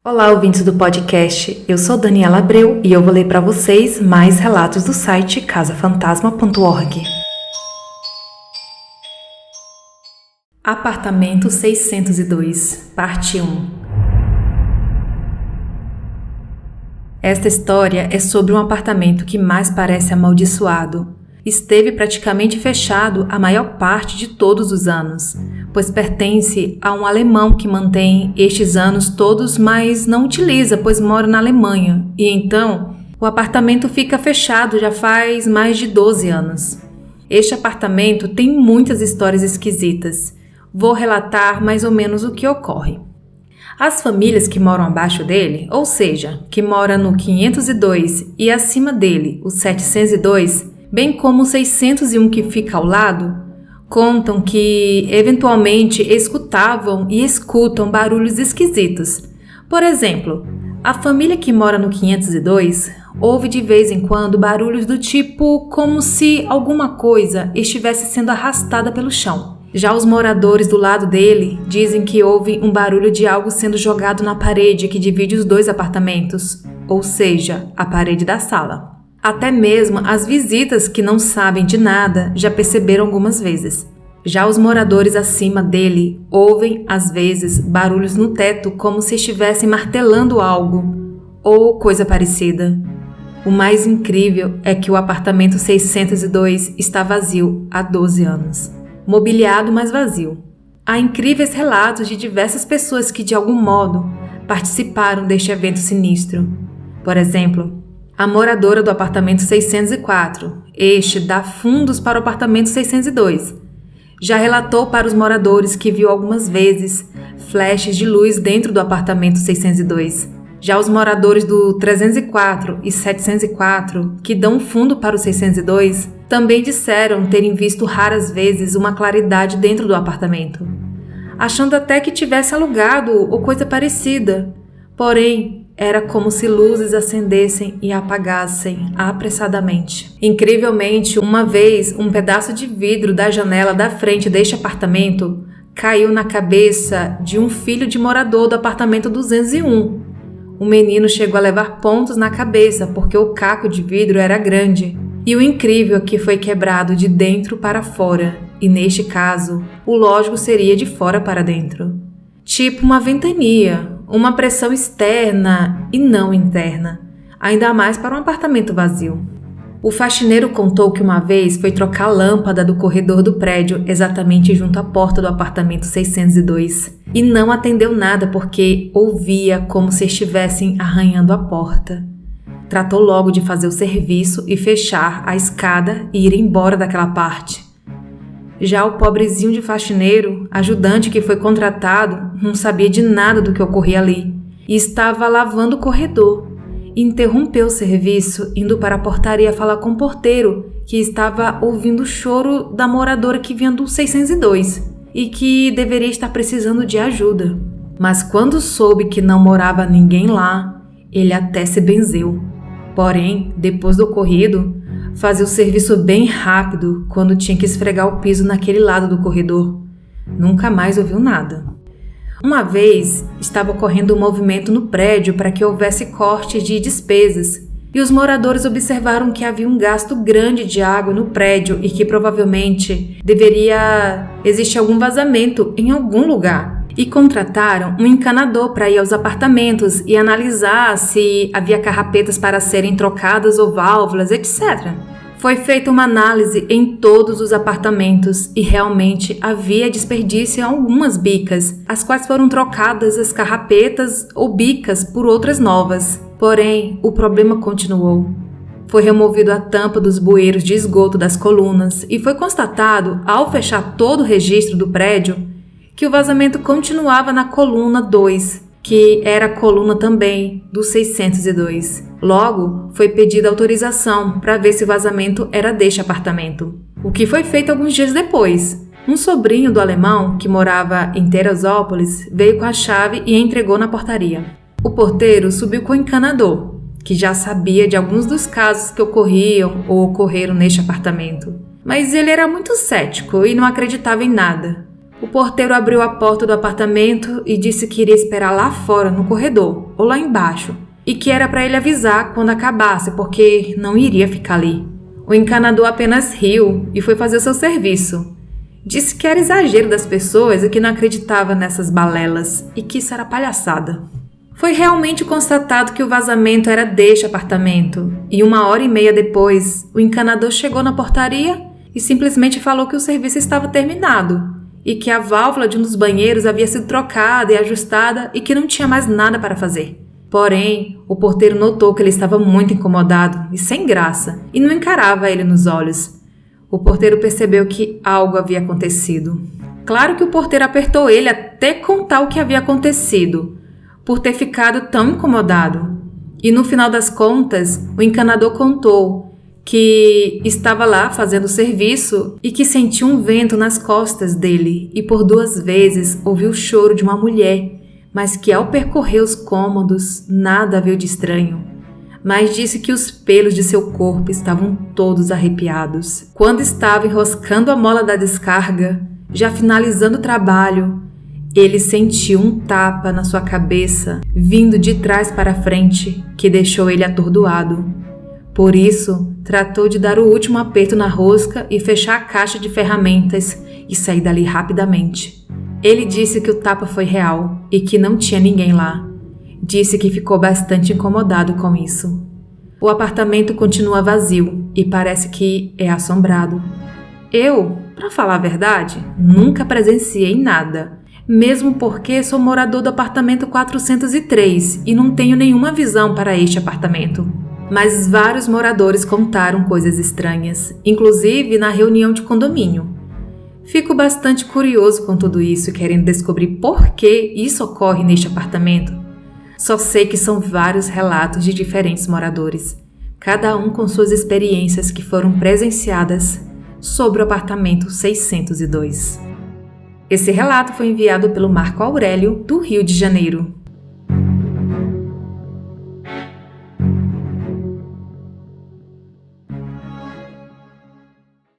Olá, ouvintes do podcast. Eu sou Daniela Abreu e eu vou ler para vocês mais relatos do site casafantasma.org. Apartamento 602, parte 1. Esta história é sobre um apartamento que mais parece amaldiçoado. Esteve praticamente fechado a maior parte de todos os anos, pois pertence a um alemão que mantém estes anos todos, mas não utiliza, pois mora na Alemanha. E então, o apartamento fica fechado já faz mais de 12 anos. Este apartamento tem muitas histórias esquisitas. Vou relatar mais ou menos o que ocorre. As famílias que moram abaixo dele, ou seja, que moram no 502 e acima dele, o 702, bem como o 601 que fica ao lado, contam que eventualmente escutavam e escutam barulhos esquisitos. Por exemplo, a família que mora no 502 ouve de vez em quando barulhos do tipo como se alguma coisa estivesse sendo arrastada pelo chão. Já os moradores do lado dele dizem que ouvem um barulho de algo sendo jogado na parede que divide os dois apartamentos, ou seja, a parede da sala. Até mesmo as visitas que não sabem de nada já perceberam algumas vezes. Já os moradores acima dele ouvem, às vezes, barulhos no teto como se estivessem martelando algo ou coisa parecida. O mais incrível é que o apartamento 602 está vazio há 12 anos. Mobiliado, mas vazio. Há incríveis relatos de diversas pessoas que, de algum modo, participaram deste evento sinistro. Por exemplo, a moradora do apartamento 604, este dá fundos para o apartamento 602. Já relatou para os moradores que viu algumas vezes flashes de luz dentro do apartamento 602. Já os moradores do 304 e 704, que dão fundo para o 602, também disseram terem visto raras vezes uma claridade dentro do apartamento, achando até que tivesse alugado ou coisa parecida. Porém, era como se luzes acendessem e apagassem apressadamente. Incrivelmente, uma vez, um pedaço de vidro da janela da frente deste apartamento caiu na cabeça de um filho de morador do apartamento 201. O menino chegou a levar pontos na cabeça porque o caco de vidro era grande. E o incrível é que foi quebrado de dentro para fora, e neste caso, o lógico seria de fora para dentro. Tipo uma ventania, uma pressão externa e não interna, ainda mais para um apartamento vazio. O faxineiro contou que uma vez foi trocar a lâmpada do corredor do prédio exatamente junto à porta do apartamento 602 e não atendeu nada porque ouvia como se estivessem arranhando a porta. Tratou logo de fazer o serviço e fechar a escada e ir embora daquela parte. Já o pobrezinho de faxineiro, ajudante que foi contratado, não sabia de nada do que ocorria ali e estava lavando o corredor. Interrompeu o serviço, indo para a portaria falar com o porteiro, que estava ouvindo o choro da moradora que vinha do 602 e que deveria estar precisando de ajuda. Mas quando soube que não morava ninguém lá, ele até se benzeu. Porém, depois do ocorrido, fazia o serviço bem rápido quando tinha que esfregar o piso naquele lado do corredor. Nunca mais ouviu nada. Uma vez, estava ocorrendo um movimento no prédio para que houvesse corte de despesas e os moradores observaram que havia um gasto grande de água no prédio e que provavelmente deveria existir algum vazamento em algum lugar. E contrataram um encanador para ir aos apartamentos e analisar se havia carrapetas para serem trocadas ou válvulas, etc. Foi feita uma análise em todos os apartamentos e realmente havia desperdício em algumas bicas, as quais foram trocadas as carrapetas ou bicas por outras novas. Porém, o problema continuou. Foi removido a tampa dos bueiros de esgoto das colunas e foi constatado, ao fechar todo o registro do prédio, que o vazamento continuava na coluna 2, que era a coluna também do 602. Logo, foi pedida autorização para ver se o vazamento era deste apartamento. O que foi feito alguns dias depois. Um sobrinho do alemão, que morava em Teresópolis, veio com a chave e a entregou na portaria. O porteiro subiu com o encanador, que já sabia de alguns dos casos que ocorriam ou ocorreram neste apartamento. Mas ele era muito cético e não acreditava em nada. O porteiro abriu a porta do apartamento e disse que iria esperar lá fora, no corredor, ou lá embaixo, e que era para ele avisar quando acabasse, porque não iria ficar ali. O encanador apenas riu e foi fazer seu serviço. Disse que era exagero das pessoas e que não acreditava nessas balelas e que isso era palhaçada. Foi realmente constatado que o vazamento era deste apartamento e 1h30 depois, o encanador chegou na portaria e simplesmente falou que o serviço estava terminado e que a válvula de um dos banheiros havia sido trocada e ajustada e que não tinha mais nada para fazer. Porém, o porteiro notou que ele estava muito incomodado e sem graça e não encarava ele nos olhos. O porteiro percebeu que algo havia acontecido. Claro que o porteiro apertou ele até contar o que havia acontecido, por ter ficado tão incomodado. E no final das contas, o encanador contou que estava lá fazendo o serviço e que sentiu um vento nas costas dele e por 2 vezes ouviu o choro de uma mulher, mas que ao percorrer os cômodos nada viu de estranho. Mas disse que os pelos de seu corpo estavam todos arrepiados. Quando estava enroscando a mola da descarga, já finalizando o trabalho, ele sentiu um tapa na sua cabeça, vindo de trás para frente, que deixou ele atordoado. Por isso, tratou de dar o último aperto na rosca e fechar a caixa de ferramentas e sair dali rapidamente. Ele disse que o tapa foi real e que não tinha ninguém lá. Disse que ficou bastante incomodado com isso. O apartamento continua vazio e parece que é assombrado. Eu, para falar a verdade, nunca presenciei nada, mesmo porque sou morador do apartamento 403 e não tenho nenhuma visão para este apartamento. Mas vários moradores contaram coisas estranhas, inclusive na reunião de condomínio. Fico bastante curioso com tudo isso, querendo descobrir por que isso ocorre neste apartamento. Só sei que são vários relatos de diferentes moradores, cada um com suas experiências que foram presenciadas sobre o apartamento 602. Esse relato foi enviado pelo Marco Aurélio, do Rio de Janeiro.